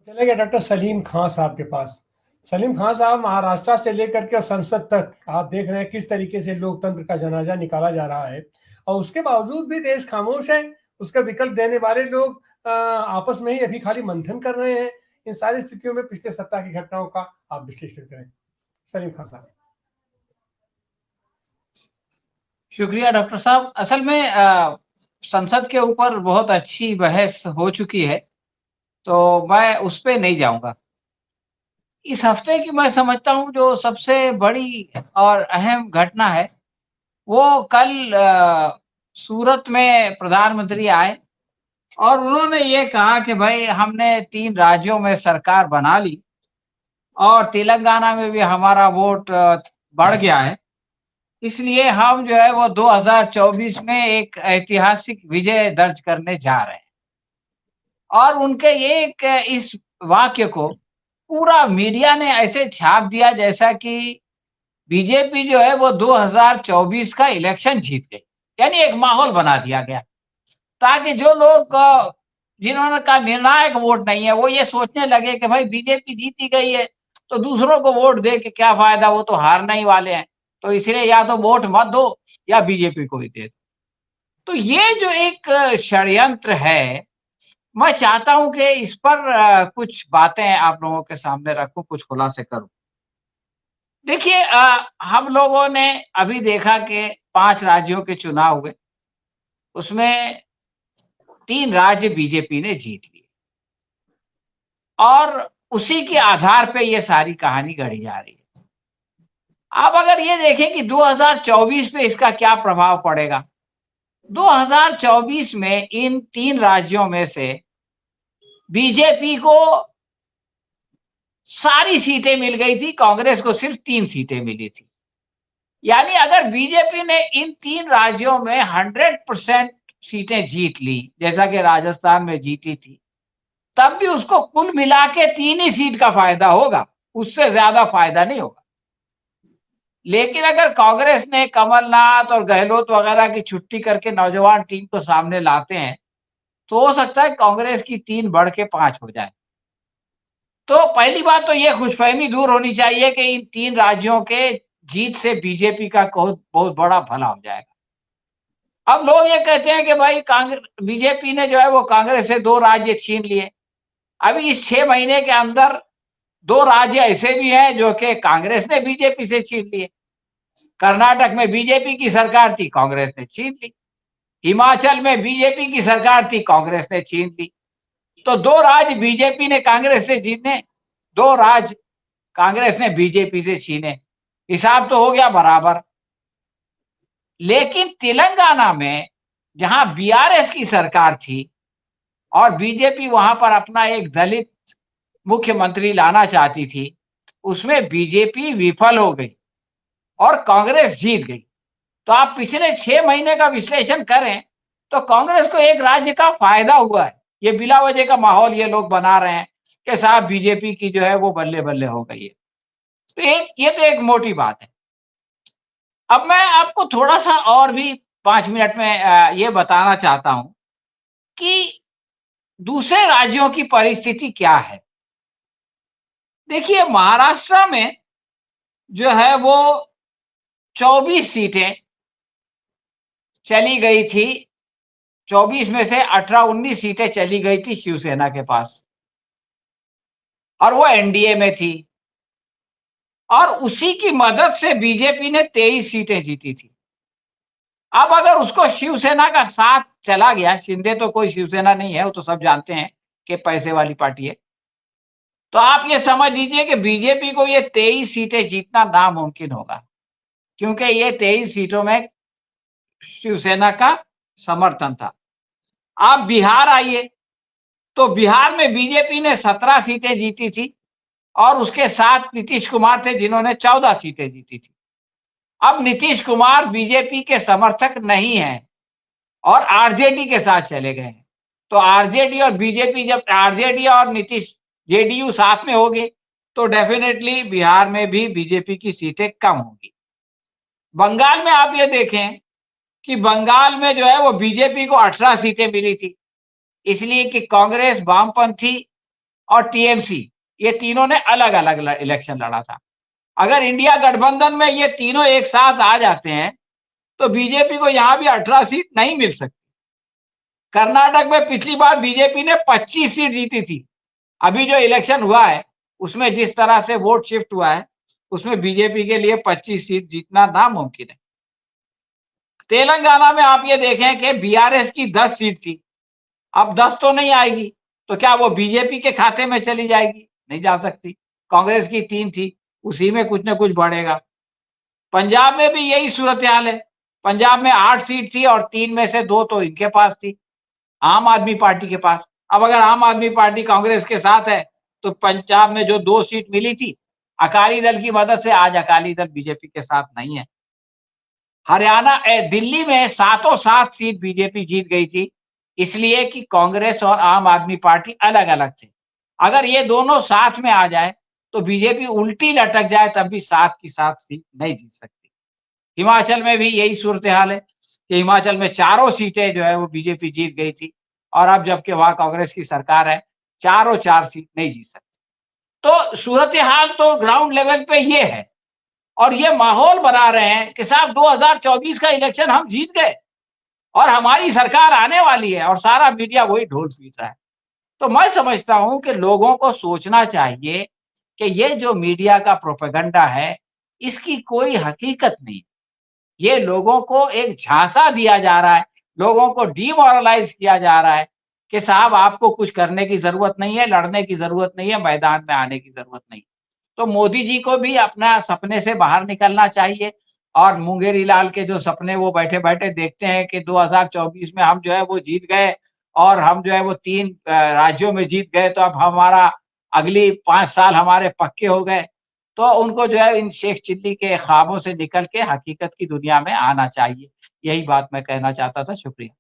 चले गए डॉक्टर सलीम खान साहब के पास। सलीम खान साहब महाराष्ट्र से लेकर के और संसद तक आप देख रहे हैं किस तरीके से लोकतंत्र का जनाजा निकाला जा रहा है, और उसके बावजूद भी देश खामोश है। उसका विकल्प देने वाले लोग आपस में ही अभी खाली मंथन कर रहे हैं। इन सारी स्थितियों में पिछले सप्ताह की घटनाओं का आप विश्लेषण करें, सलीम खान साहब। शुक्रिया डॉक्टर साहब। असल में संसद के ऊपर बहुत अच्छी बहस हो चुकी है, तो मैं उस पे नहीं जाऊंगा। इस हफ्ते की मैं समझता हूं जो सबसे बड़ी और अहम घटना है, वो कल सूरत में प्रधानमंत्री आए और उन्होंने ये कहा कि भाई हमने 3 राज्यों में सरकार बना ली और तेलंगाना में भी हमारा वोट बढ़ गया है, इसलिए हम जो है वो 2024 में एक ऐतिहासिक विजय दर्ज करने जा रहे हैं। और उनके एक इस वाक्य को पूरा मीडिया ने ऐसे छाप दिया जैसा कि बीजेपी जो है वो 2024 का इलेक्शन जीत गई, यानी एक माहौल बना दिया गया ताकि जो लोग जिन्होंने का निर्णायक वोट नहीं है वो ये सोचने लगे कि भाई बीजेपी जीती गई है तो दूसरों को वोट दे के क्या फायदा, वो तो हारना ही वाले हैं, तो इसलिए या तो वोट मत दो या बीजेपी को ही दे दो। तो ये जो एक षड्यंत्र है, मैं चाहता हूं कि इस पर कुछ बातें आप लोगों के सामने रखूं, कुछ खुलासे करूं। देखिए, हम लोगों ने अभी देखा कि 5 राज्यों के चुनाव हुए, उसमें 3 राज्य बीजेपी ने जीत लिए और उसी के आधार पे ये सारी कहानी गढ़ी जा रही है। आप अगर ये देखें कि 2024 पे इसका क्या प्रभाव पड़ेगा, 2024 में इन 3 राज्यों में से बीजेपी को सारी सीटें मिल गई थी, कांग्रेस को सिर्फ 3 सीटें मिली थी। यानी अगर बीजेपी ने इन 3 राज्यों में 100% सीटें जीत ली, जैसा कि राजस्थान में जीती थी, तब भी उसको कुल मिला के 3 ही सीट का फायदा होगा, उससे ज्यादा फायदा नहीं होगा। लेकिन अगर कांग्रेस ने कमलनाथ और गहलोत वगैरह की छुट्टी करके नौजवान टीम को सामने लाते हैं, तो हो सकता है कांग्रेस की 3 बढ़ के 5 हो जाए। तो पहली बात तो ये खुशफहमी दूर होनी चाहिए कि इन 3 राज्यों के जीत से बीजेपी का बहुत बहुत बड़ा भला हो जाएगा। अब लोग ये कहते हैं कि भाई कांग्रेस बीजेपी ने जो है वो कांग्रेस से 2 राज्य छीन लिए। अभी इस 6 महीने के अंदर 2 राज्य ऐसे भी हैं जो कि कांग्रेस ने बीजेपी से छीन लिए। कर्नाटक में बीजेपी की सरकार थी, कांग्रेस ने छीन ली। हिमाचल में बीजेपी की सरकार थी, कांग्रेस ने छीन ली। तो 2 राज्य बीजेपी ने कांग्रेस से छीने, 2 राज्य कांग्रेस ने बीजेपी से छीने, हिसाब तो हो गया बराबर। लेकिन तेलंगाना में जहां बीआरएस की सरकार थी और बीजेपी वहां पर अपना एक दलित मुख्यमंत्री लाना चाहती थी, उसमें बीजेपी विफल हो गई और कांग्रेस जीत गई। तो आप पिछले 6 महीने का विश्लेषण करें तो कांग्रेस को एक राज्य का फायदा हुआ है। ये बिला वजह का माहौल ये लोग बना रहे हैं कि साहब बीजेपी की जो है वो बल्ले बल्ले हो गई है। तो ये तो एक मोटी बात है। अब मैं आपको थोड़ा सा और भी 5 मिनट में ये बताना चाहता हूं कि दूसरे राज्यों की परिस्थिति क्या है। देखिए, महाराष्ट्र में जो है वो 24 सीटें चली गई थी, 24 में से 18-19 सीटें चली गई थी शिवसेना के पास और वो एनडीए में थी, और उसी की मदद से बीजेपी ने 23 सीटें जीती थी। अब अगर उसको शिवसेना का साथ चला गया, शिंदे तो कोई शिवसेना नहीं है, वो तो सब जानते हैं कि पैसे वाली पार्टी है, तो आप ये समझ लीजिए कि बीजेपी को ये 23 सीटें जीतना नामुमकिन होगा, क्योंकि ये 23 सीटों में शिवसेना का समर्थन था। आप बिहार आइए तो बिहार में बीजेपी ने 17 सीटें जीती थी और उसके साथ नीतीश कुमार थे जिन्होंने 14 सीटें जीती थी। अब नीतीश कुमार बीजेपी के समर्थक नहीं हैं और आरजेडी के साथ चले गए हैं। तो आरजेडी और बीजेपी, जब आरजेडी और नीतीश जेडीयू साथ में होंगे तो डेफिनेटली बिहार में भी बीजेपी की सीटें कम होंगी। बंगाल में आप ये देखें कि बंगाल में जो है वो बीजेपी को 18 सीटें मिली थी, इसलिए कि कांग्रेस, वामपंथी और टीएमसी, ये तीनों ने अलग अलग इलेक्शन लड़ा था। अगर इंडिया गठबंधन में ये तीनों एक साथ आ जाते हैं तो बीजेपी को यहां भी 18 सीट नहीं मिल सकती। कर्नाटक में पिछली बार बीजेपी ने 25 सीट जीती थी। अभी जो इलेक्शन हुआ है उसमें जिस तरह से वोट शिफ्ट हुआ है उसमें बीजेपी के लिए 25 सीट जीतना नामुमकिन है। तेलंगाना में आप ये देखें कि बीआरएस की 10 सीट थी, अब 10 तो नहीं आएगी, तो क्या वो बीजेपी के खाते में चली जाएगी? नहीं जा सकती। कांग्रेस की 3 थी, उसी में कुछ ना कुछ बढ़ेगा। पंजाब में भी यही सूरत हाल है। पंजाब में 8 सीट थी और 3 में से 2 तो इनके पास थी, आम आदमी पार्टी के पास। अब अगर आम आदमी पार्टी कांग्रेस के साथ है तो पंजाब में जो 2 सीट मिली थी अकाली दल की मदद से, आज अकाली दल बीजेपी के साथ नहीं है। हरियाणा दिल्ली में 7 सीट बीजेपी जीत गई थी, इसलिए कि कांग्रेस और आम आदमी पार्टी अलग अलग थे। अगर ये दोनों साथ में आ जाए तो बीजेपी उल्टी लटक जाए तब भी 7 की 7 सीट नहीं जीत सकती। हिमाचल में भी यही सूरत हाल है कि हिमाचल में 4 सीटें जो है वो बीजेपी जीत गई थी और अब जबकि वहां कांग्रेस की सरकार है, 4 सीट नहीं जीत सकती। तो सूरत हाल तो ग्राउंड लेवल पे ये है और ये माहौल बना रहे हैं कि साहब 2024 का इलेक्शन हम जीत गए और हमारी सरकार आने वाली है और सारा मीडिया वही ढोल पीट रहा है। तो मैं समझता हूं कि लोगों को सोचना चाहिए कि ये जो मीडिया का प्रोपेगेंडा है इसकी कोई हकीकत नहीं। ये लोगों को एक झांसा दिया जा रहा है, लोगों को डिमोरलाइज किया जा रहा है कि साहब आपको कुछ करने की जरूरत नहीं है, लड़ने की जरूरत नहीं है, मैदान में आने की जरूरत नहीं। तो मोदी जी को भी अपना सपने से बाहर निकलना चाहिए और मुंगेरी लाल के जो सपने वो बैठे बैठे देखते हैं कि 2024 में हम जो है वो जीत गए और हम जो है वो 3 राज्यों में जीत गए तो अब हमारा अगली 5 साल हमारे पक्के हो गए। तो उनको जो है इन शेख चिल्ली के ख्वाबों से निकल के हकीकत की दुनिया में आना चाहिए। यही बात मैं कहना चाहता था। शुक्रिया।